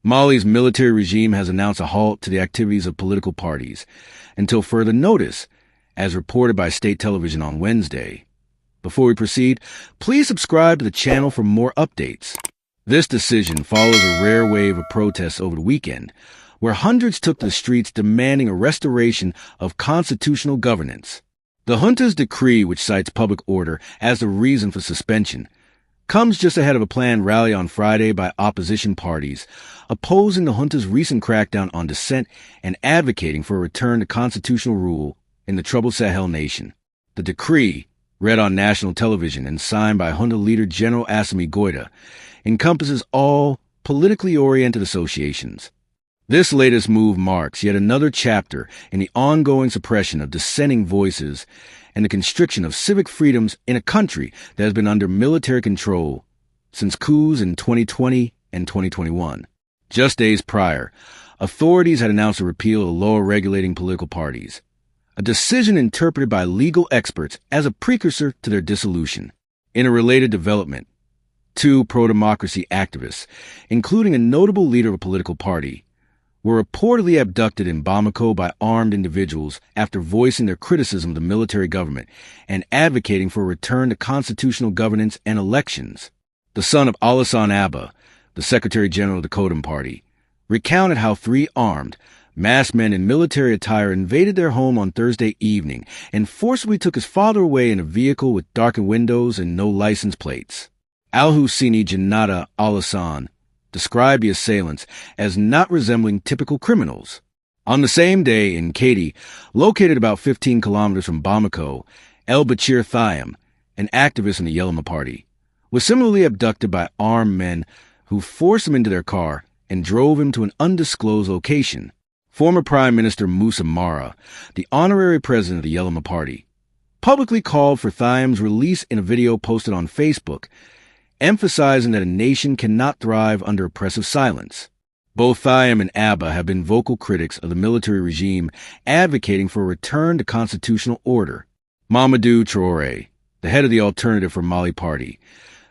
Mali's military regime has announced a halt to the activities of political parties until further notice, as reported by state television on Wednesday. Before we proceed, please subscribe to the channel for more updates. This decision follows a rare wave of protests over the weekend, where hundreds took to the streets demanding a restoration of constitutional governance. The junta's decree, which cites public order as the reason for suspension, comes just ahead of a planned rally on Friday by opposition parties, opposing the junta's recent crackdown on dissent and advocating for a return to constitutional rule in the troubled Sahel nation. The decree, read on national television and signed by junta leader General Assimi Goïta, encompasses all politically oriented associations. This latest move marks yet another chapter in the ongoing suppression of dissenting voices and the constriction of civic freedoms in a country that has been under military control since coups in 2020 and 2021. Just days prior, authorities had announced a repeal of the law regulating political parties, a decision interpreted by legal experts as a precursor to their dissolution. In a related development, two pro-democracy activists, including a notable leader of a political party, were reportedly abducted in Bamako by armed individuals after voicing their criticism of the military government and advocating for a return to constitutional governance and elections. The son of Alassane Abba, the Secretary General of the Kodam Party, recounted how three armed, masked men in military attire invaded their home on Thursday evening and forcibly took his father away in a vehicle with darkened windows and no license plates. Al-Husseini Jannata Alassane described the assailants as not resembling typical criminals. On the same day in Katy, located about 15 kilometers from Bamako, El Bachir Thiam, an activist in the Yelema Party, was similarly abducted by armed men who forced him into their car and drove him to an undisclosed location. Former Prime Minister Moussa Mara, the honorary president of the Yelema Party, publicly called for Thiam's release in a video posted on Facebook, emphasizing that a nation cannot thrive under oppressive silence. Both Thiam and Abba have been vocal critics of the military regime, advocating for a return to constitutional order. Mamadou Traoré, the head of the Alternative for Mali party,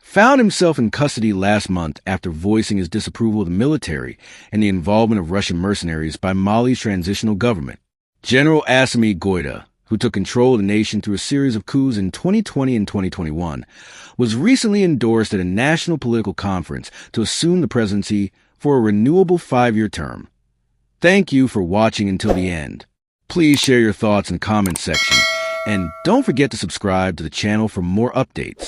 found himself in custody last month after voicing his disapproval of the military and the involvement of Russian mercenaries by Mali's transitional government. General Assimi Goïta, who took control of the nation through a series of coups in 2020 and 2021, was recently endorsed at a national political conference to assume the presidency for a renewable 5-year term. Thank you for watching until the end. Please share your thoughts in the comments section, and don't forget to subscribe to the channel for more updates.